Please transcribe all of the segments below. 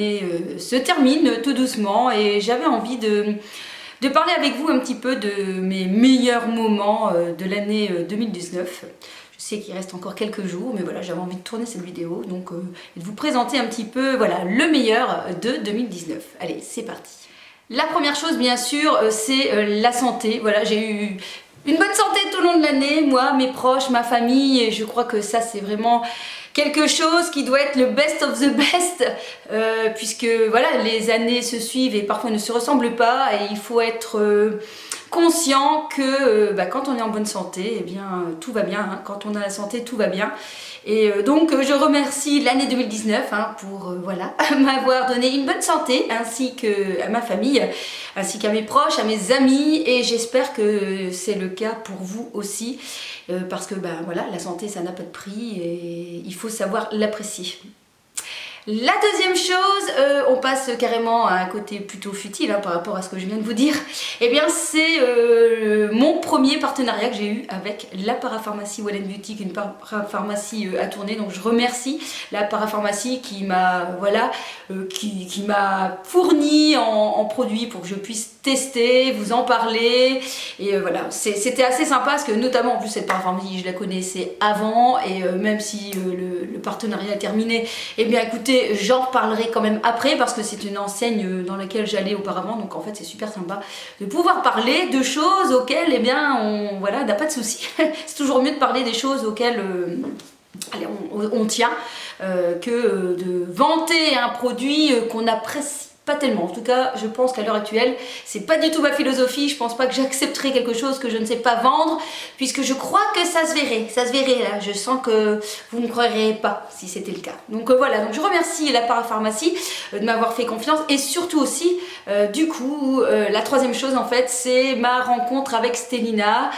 l'année se termine tout doucement et j'avais envie de parler avec vous un petit peu de mes meilleurs moments de l'année 2019. Je sais qu'il reste encore quelques jours, mais voilà, j'avais envie de tourner cette vidéo, donc et de vous présenter un petit peu voilà, le meilleur de 2019. Allez, c'est parti. La première chose, bien sûr, c'est la santé. Voilà, j'ai eu une bonne santé tout au long de l'année, moi, mes proches, ma famille, et je crois que ça, c'est vraiment quelque chose qui doit être le best of the best, puisque voilà, les années se suivent et parfois ne se ressemblent pas, et il faut être conscient que quand on est en bonne santé, eh bien tout va bien, hein. Quand on a la santé, tout va bien. Et donc je remercie l'année 2019 pour voilà, m'avoir donné une bonne santé, ainsi qu'à ma famille, ainsi qu'à mes proches, à mes amis, et j'espère que c'est le cas pour vous aussi, parce que voilà, la santé ça n'a pas de prix et il faut savoir l'apprécier. La deuxième chose, on passe carrément à un côté plutôt futile par rapport à ce que je viens de vous dire. Eh bien c'est mon premier partenariat que j'ai eu avec la parapharmacie Well & Beauty, qui est une parapharmacie à tourner. Donc je remercie la parapharmacie qui m'a qui m'a fourni en produits pour que je puisse tester, vous en parler. Et voilà, c'était assez sympa parce que notamment en plus cette parapharmacie je la connaissais avant, et même si le partenariat est terminé, eh bien écoutez, j'en reparlerai quand même après parce que c'est une enseigne dans laquelle j'allais auparavant, donc en fait c'est super sympa de pouvoir parler de choses auxquelles eh bien on voilà, n'a pas de souci. C'est toujours mieux de parler des choses auxquelles on tient que de vanter un produit qu'on apprécie pas tellement. En tout cas, je pense qu'à l'heure actuelle, c'est pas du tout ma philosophie. Je pense pas que j'accepterai quelque chose que je ne sais pas vendre, puisque je crois que ça se verrait. Ça se verrait là. Je sens que vous ne croiriez pas si c'était le cas. Donc voilà. Donc je remercie la parapharmacie de m'avoir fait confiance, et surtout aussi, du coup, la troisième chose en fait, c'est ma rencontre avec Stélina,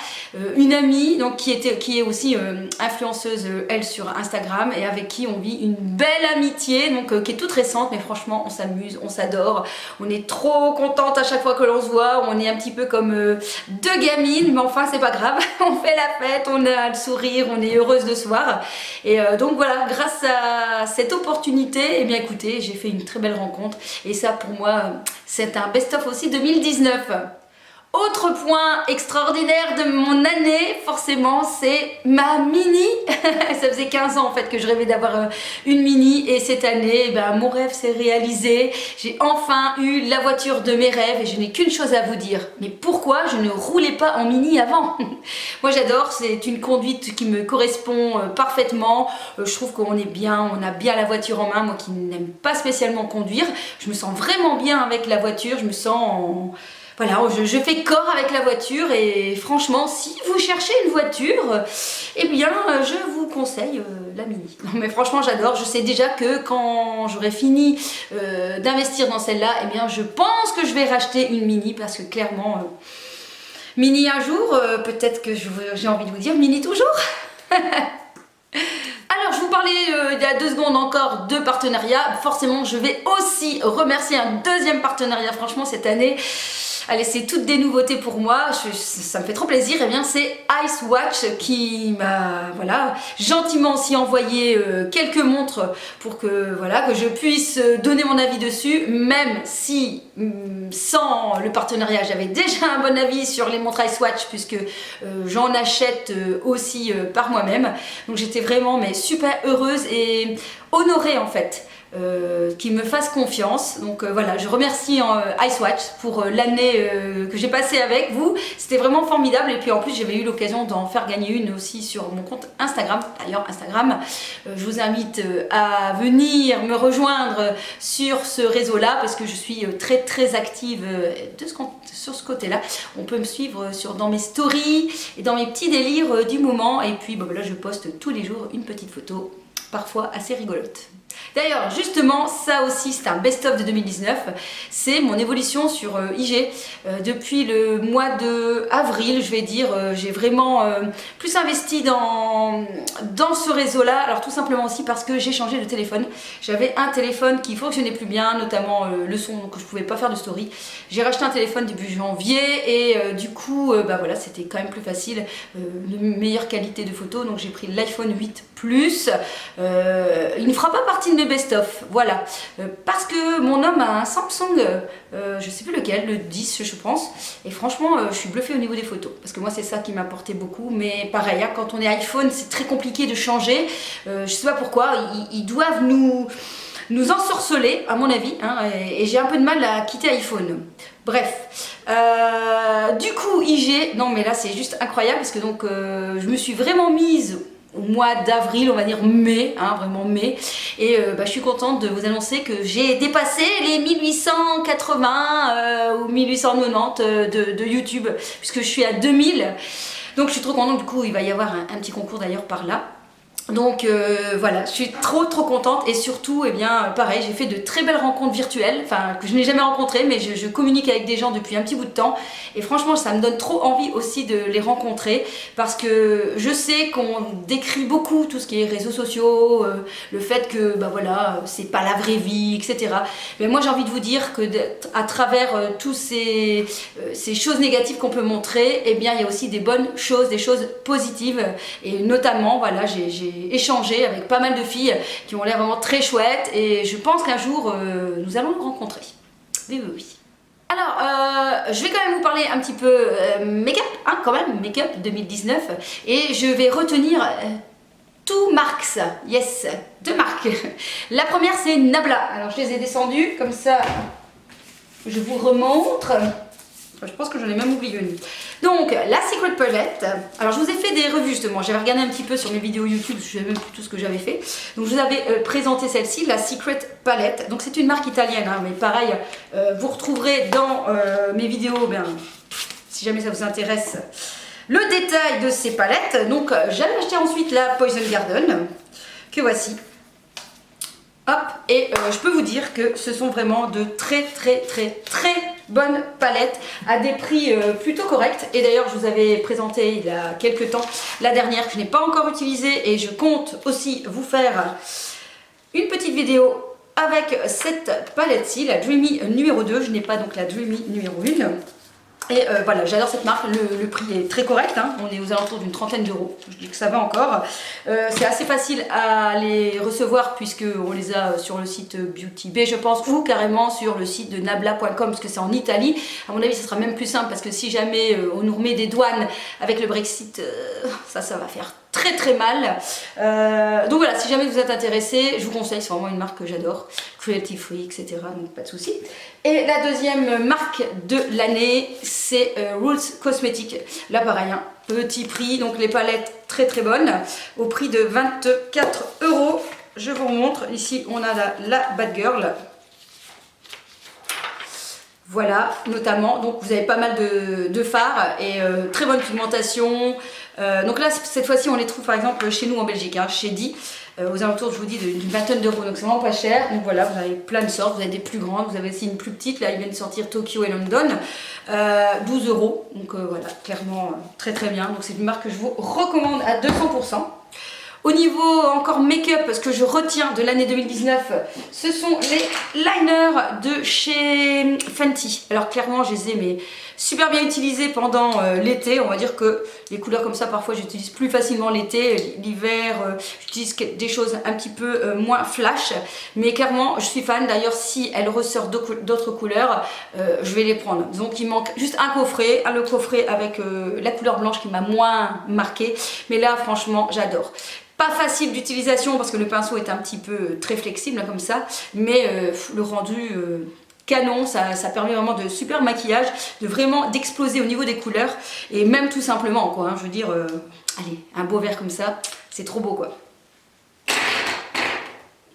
une amie donc qui est aussi influenceuse elle sur Instagram, et avec qui on vit une belle amitié, donc qui est toute récente, mais franchement on s'amuse, on s'adore. On est trop contente à chaque fois que l'on se voit. On est un petit peu comme deux gamines, mais enfin c'est pas grave. On fait la fête, on a le sourire, on est heureuse de se voir. Et donc voilà, grâce à cette opportunité, eh bien écoutez, j'ai fait une très belle rencontre. Et ça pour moi, c'est un best-of aussi 2019. Autre point extraordinaire de mon année, forcément, c'est ma Mini. Ça faisait 15 ans en fait que je rêvais d'avoir une Mini, et cette année, mon rêve s'est réalisé. J'ai enfin eu la voiture de mes rêves, et je n'ai qu'une chose à vous dire. Mais pourquoi je ne roulais pas en Mini avant? Moi j'adore, c'est une conduite qui me correspond parfaitement. Je trouve qu'on est bien, on a bien la voiture en main. Moi qui n'aime pas spécialement conduire, je me sens vraiment bien avec la voiture. Je me sens voilà, je fais corps avec la voiture, et franchement, si vous cherchez une voiture, eh bien, je vous conseille la Mini. Non, mais franchement, j'adore. Je sais déjà que quand j'aurai fini d'investir dans celle-là, eh bien, je pense que je vais racheter une Mini, parce que clairement, Mini un jour, peut-être que j'ai envie de vous dire Mini toujours. Alors je vous parlais il y a 2 secondes encore de partenariat. Forcément je vais aussi remercier un deuxième partenariat. Franchement cette année, allez, c'est toutes des nouveautés pour moi, ça me fait trop plaisir. Et bien c'est Icewatch qui m'a voilà, gentiment aussi envoyé quelques montres pour que, voilà, que je puisse donner mon avis dessus, même si sans le partenariat j'avais déjà un bon avis sur les montres Icewatch, puisque j'en achète aussi par moi-même. Donc j'étais vraiment super heureuse et honorée en fait qu'ils me fassent confiance. Donc voilà, je remercie Icewatch pour l'année que j'ai passée avec vous. C'était vraiment formidable, et puis en plus j'avais eu l'occasion d'en faire gagner une aussi sur mon compte Instagram. D'ailleurs Instagram, je vous invite à venir me rejoindre sur ce réseau là, parce que je suis très active sur ce côté là. On peut me suivre dans mes stories et dans mes petits délires du moment, et puis là je poste tous les jours une petite photo, parfois assez rigolote. D'ailleurs, justement, ça aussi c'est un best-of de 2019, c'est mon évolution sur IG. Depuis le mois de avril, je vais dire, j'ai vraiment plus investi dans ce réseau-là. Alors tout simplement aussi parce que j'ai changé de téléphone. J'avais un téléphone qui fonctionnait plus bien, notamment le son, donc je pouvais pas faire de story. J'ai racheté un téléphone début janvier, et du coup, voilà, c'était quand même plus facile, une meilleure qualité de photo. Donc j'ai pris l'iPhone 8 Plus. Il ne fera pas partie partie de mes best-of, voilà. Parce que mon homme a un Samsung, je sais plus lequel, le 10 je pense. Et franchement, je suis bluffée au niveau des photos. Parce que moi c'est ça qui m'a apporté beaucoup. Mais pareil, hein, quand on est iPhone, c'est très compliqué de changer. Je sais pas pourquoi, ils doivent nous ensorceler, à mon avis, hein, et j'ai un peu de mal à quitter iPhone. Bref, du coup IG, non mais là c'est juste incroyable parce que donc je me suis vraiment mise au mois d'avril, on va dire mai, hein, vraiment mai, et je suis contente de vous annoncer que j'ai dépassé les 1880 ou 1890 de YouTube, puisque je suis à 2000, donc je suis trop contente. Du coup il va y avoir un petit concours d'ailleurs par là. Donc voilà, je suis trop contente et surtout, eh bien, pareil, j'ai fait de très belles rencontres virtuelles, enfin que je n'ai jamais rencontrées, mais je communique avec des gens depuis un petit bout de temps et franchement ça me donne trop envie aussi de les rencontrer parce que je sais qu'on décrit beaucoup tout ce qui est réseaux sociaux, le fait que bah voilà, c'est pas la vraie vie, etc. Mais moi j'ai envie de vous dire que à travers tous ces choses négatives qu'on peut montrer, eh bien il y a aussi des bonnes choses, des choses positives et notamment voilà, j'ai échangé avec pas mal de filles qui ont l'air vraiment très chouettes et je pense qu'un jour nous allons nous rencontrer. Oui, oui, oui. Alors, je vais quand même vous parler un petit peu make-up, hein, quand même, make-up 2019 et je vais retenir two marques, yes, deux marques. La première c'est Nabla, alors je les ai descendues comme ça, je vous remontre. Je pense que j'en ai même oublié une. Donc, la Secret Palette. Alors, je vous ai fait des revues justement. J'avais regardé un petit peu sur mes vidéos YouTube. Je ne savais même plus tout ce que j'avais fait. Donc, je vous avais présenté celle-ci, la Secret Palette. Donc, c'est une marque italienne. Hein, mais pareil, vous retrouverez dans mes vidéos, si jamais ça vous intéresse, le détail de ces palettes. Donc, j'avais acheté ensuite la Poison Garden, que voici. Hop, et je peux vous dire que ce sont vraiment de très bonnes palettes à des prix plutôt corrects. Et d'ailleurs je vous avais présenté il y a quelques temps la dernière que je n'ai pas encore utilisée et je compte aussi vous faire une petite vidéo avec cette palette-ci, la Dreamy numéro 2. Je n'ai pas donc la Dreamy numéro 1. Et voilà, j'adore cette marque, le prix est très correct, hein. On est aux alentours d'une trentaine d'euros, je dis que ça va encore. C'est assez facile à les recevoir puisque on les a sur le site Beauty Bay je pense, ou carrément sur le site de nabla.com parce que c'est en Italie. À mon avis ça sera même plus simple parce que si jamais on nous remet des douanes avec le Brexit, ça va faire très mal. Donc voilà, si jamais vous êtes intéressé, je vous conseille, c'est vraiment une marque que j'adore, cruelty free, etc. Donc pas de souci. Et la deuxième marque de l'année, c'est Rules Cosmetics. Là pareil, hein, petit prix, donc les palettes très bonnes, au prix de 24 euros. Je vous montre, ici on a la Bad Girl. Voilà, notamment, donc vous avez pas mal de fards et très bonne pigmentation. Donc là, cette fois-ci, on les trouve par exemple chez nous en Belgique, hein, chez Di, aux alentours, je vous dis, d'une vingtaine d'euros. Donc c'est vraiment pas cher. Donc voilà, vous avez plein de sortes, vous avez des plus grandes, vous avez aussi une plus petite. Là, ils viennent de sortir Tokyo et London, 12 euros. Donc voilà, clairement très bien. Donc c'est une marque que je vous recommande à 200%. Au niveau encore make-up, ce que je retiens de l'année 2019, ce sont les liners de chez Fenty. Alors clairement, je les ai super bien utilisés pendant l'été. On va dire que les couleurs comme ça, parfois j'utilise plus facilement l'été. L'hiver, j'utilise des choses un petit peu moins flash. Mais clairement, je suis fan. D'ailleurs, si elle ressort d'autres couleurs, je vais les prendre. Donc il manque juste un coffret. Le coffret avec la couleur blanche qui m'a moins marqué. Mais là, franchement, j'adore. Pas facile d'utilisation parce que le pinceau est un petit peu très flexible hein, comme ça, mais le rendu canon, ça permet vraiment de super maquillage, de vraiment d'exploser au niveau des couleurs et même tout simplement quoi, hein, je veux dire, allez, un beau vert comme ça, c'est trop beau quoi.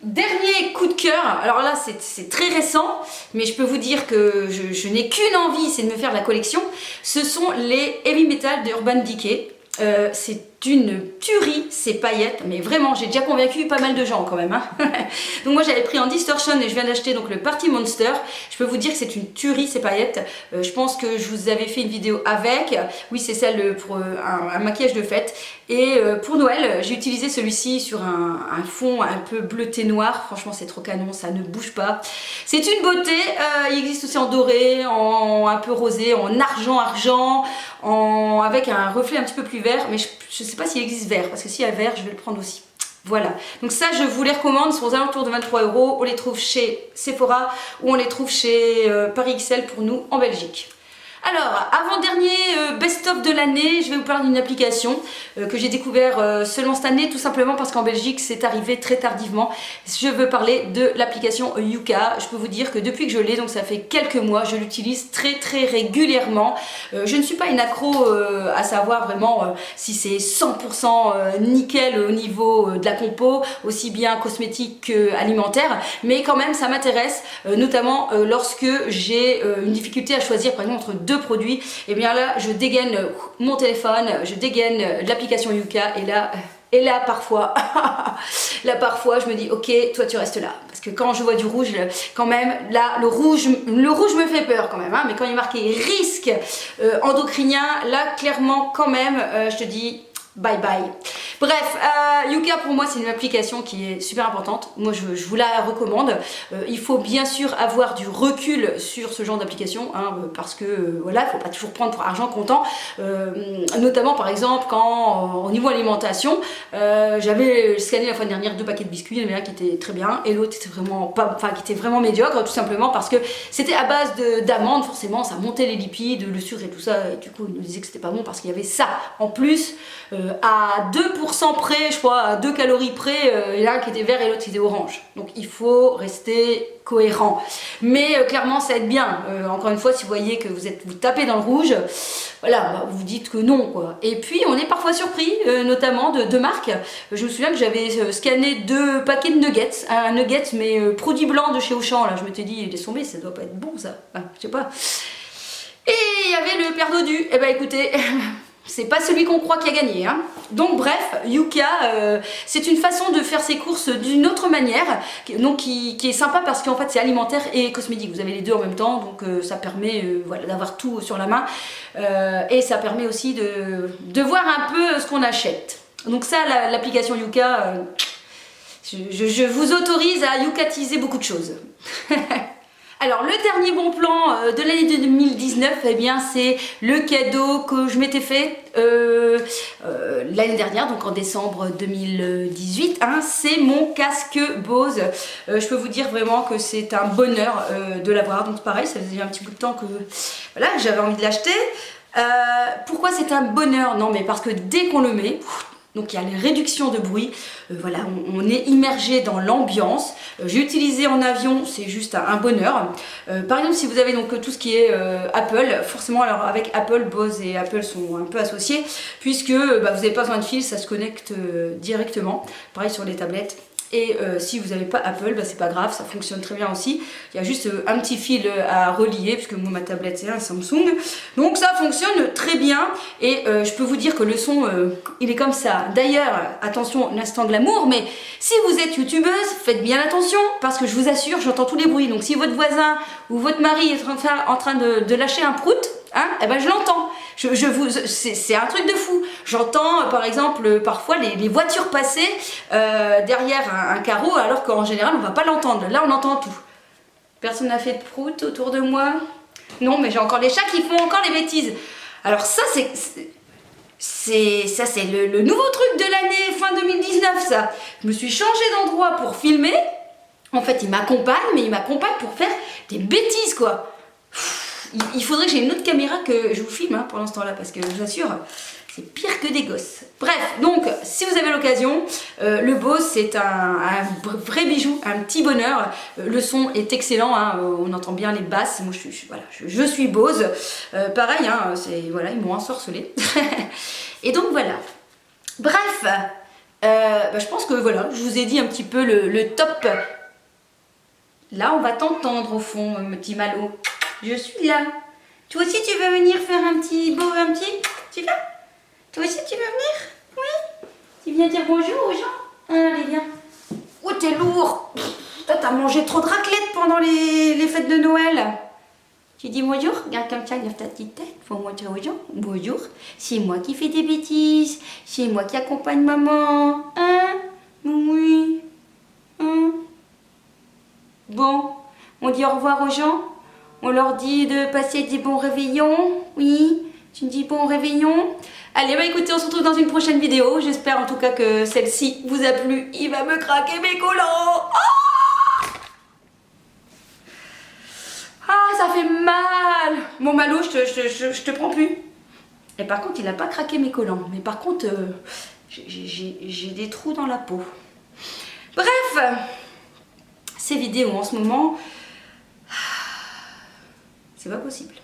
Dernier coup de cœur, alors là c'est très récent, mais je peux vous dire que je n'ai qu'une envie, c'est de me faire la collection, ce sont les Heavy Metal de Urban Decay. C'est une tuerie ces paillettes, mais vraiment j'ai déjà convaincu pas mal de gens quand même hein. Donc moi j'avais pris en Distortion et je viens d'acheter donc le Party Monster. Je peux vous dire que c'est une tuerie ces paillettes. Je pense que je vous avais fait une vidéo avec, oui c'est celle pour un maquillage de fête. Et pour Noël j'ai utilisé celui-ci sur un fond un peu bleuté noir. Franchement c'est trop canon, ça ne bouge pas, c'est une beauté. Il existe aussi en doré, en un peu rosé, en argent, avec un reflet un petit peu plus vert, mais je sais pas s'il existe vert, parce que s'il y a vert, je vais le prendre aussi. Voilà, donc ça je vous les recommande, ils sont aux alentours de 23 €. On les trouve chez Sephora ou on les trouve chez Paris XL pour nous en Belgique. Alors, avant-dernier best-of de l'année, je vais vous parler d'une application que j'ai découvert seulement cette année, tout simplement parce qu'en Belgique, c'est arrivé très tardivement. Je veux parler de l'application Yuka. Je peux vous dire que depuis que je l'ai, donc ça fait quelques mois, je l'utilise très régulièrement. Je ne suis pas une accro à savoir vraiment si c'est 100% nickel au niveau de la compo, aussi bien cosmétique qu'alimentaire, mais quand même ça m'intéresse, notamment lorsque j'ai une difficulté à choisir par exemple entre deux produits, et bien là je dégaine mon téléphone, je dégaine l'application Yuka et là parfois je me dis ok, toi tu restes là, parce que quand je vois du rouge quand même, là le rouge me fait peur quand même, hein, mais quand il est marqué risque endocrinien, là clairement quand même je te dis bye bye. Bref, Yuka pour moi c'est une application qui est super importante. Moi je vous la recommande. Il faut bien sûr avoir du recul sur ce genre d'application, hein, parce que voilà, il faut pas toujours prendre pour argent comptant. Notamment par exemple quand au niveau alimentation, j'avais scanné la fois dernière 2 paquets de biscuits, il y en avait un qui était très bien et l'autre était vraiment pas, enfin qui était vraiment médiocre, tout simplement parce que c'était à base d'amandes, forcément ça montait les lipides, le sucre et tout ça, et du coup ils nous disaient que c'était pas bon parce qu'il y avait ça en plus. À 2% près, je crois, à 2 calories près, il y en a un qui était vert et l'autre qui était orange. Donc il faut rester cohérent. Mais clairement ça aide bien. Encore une fois, si vous voyez que vous tapez dans le rouge, voilà, bah, vous dites que non quoi. Et puis on est parfois surpris, notamment de marques. Je me souviens que j'avais scanné 2 paquets de nuggets, un nugget mais produit blanc de chez Auchan. Là je m'étais dit, laisse tomber, ça doit pas être bon ça. Enfin, je sais pas. Et il y avait le père dodu. Eh ben écoutez. C'est pas celui qu'on croit qui a gagné, hein. Donc bref, Yuka, c'est une façon de faire ses courses d'une autre manière, donc qui est sympa parce qu'en fait c'est alimentaire et cosmétique, vous avez les deux en même temps, donc ça permet voilà, d'avoir tout sur la main, et ça permet aussi de voir un peu ce qu'on achète. Donc ça, l'application Yuka, je vous autorise à yukatiser beaucoup de choses. Alors le dernier bon plan de l'année 2019, eh bien c'est le cadeau que je m'étais fait l'année dernière, donc en décembre 2018, hein, c'est mon casque Bose. Je peux vous dire vraiment que c'est un bonheur de l'avoir, donc pareil, ça faisait un petit bout de temps que voilà, j'avais envie de l'acheter. Pourquoi c'est un bonheur? Non mais parce que dès qu'on le met, donc il y a les réductions de bruit, voilà, on est immergé dans l'ambiance. J'ai utilisé en avion, c'est juste un bonheur. Par exemple, si vous avez donc tout ce qui est Apple, forcément alors avec Apple, Bose et Apple sont un peu associés, puisque bah, vous n'avez pas besoin de fil, ça se connecte directement. Pareil sur les tablettes. Et si vous n'avez pas Apple, bah, c'est pas grave, ça fonctionne très bien aussi. Il y a juste un petit fil à relier, puisque moi ma tablette c'est un Samsung. Donc ça fonctionne très bien. Et je peux vous dire que le son, il est comme ça. D'ailleurs, attention, l'instant glamour, mais si vous êtes youtubeuse, faites bien attention, parce que je vous assure, j'entends tous les bruits. Donc si votre voisin ou votre mari est en train de lâcher un prout, hein, eh ben je l'entends. C'est un truc de fou. J'entends par exemple parfois les voitures passer derrière un carreau, alors qu'en général on va pas l'entendre. Là on entend tout. Personne n'a fait de prout autour de moi? Non, mais j'ai encore les chats qui font encore les bêtises. Alors ça c'est le nouveau truc de l'année fin 2019 ça. Je me suis changé d'endroit pour filmer. En fait il m'accompagne, mais il m'accompagne pour faire des bêtises quoi. Il faudrait que j'ai une autre caméra que je vous filme hein, pendant ce temps-là, parce que je vous assure, c'est pire que des gosses. Bref, donc si vous avez l'occasion, le Bose c'est un vrai bijou, un petit bonheur. Le son est excellent, hein, on entend bien les basses. Moi je suis Bose. Pareil, hein, voilà, ils m'ont ensorcelé. Et donc voilà. Bref, bah, je pense que voilà, je vous ai dit un petit peu le top. Là on va t'entendre au fond, petit Malo. Je suis là. Toi aussi tu veux venir faire un petit... Tu vas? Toi aussi tu veux venir? Oui? Tu viens dire bonjour aux gens? Allez viens. Oh t'es lourd. Toi t'as mangé trop de raclette pendant les fêtes de Noël. Tu dis bonjour? Regarde comme ça, lève ta petite tête. Faut montrer aux gens. Bonjour. C'est moi qui fais des bêtises. C'est moi qui accompagne maman. Hein? Oui. Hein? Bon. On dit au revoir aux gens? On leur dit de passer des bons réveillons, oui. Tu me dis bon réveillon. Allez, bah écoutez, on se retrouve dans une prochaine vidéo. J'espère en tout cas que celle-ci vous a plu. Il va me craquer mes collants. Ah, ça fait mal. Bon, Malo, je te prends plus. Et par contre, il n'a pas craqué mes collants. Mais par contre, j'ai des trous dans la peau. Bref, ces vidéos en ce moment, c'est pas possible.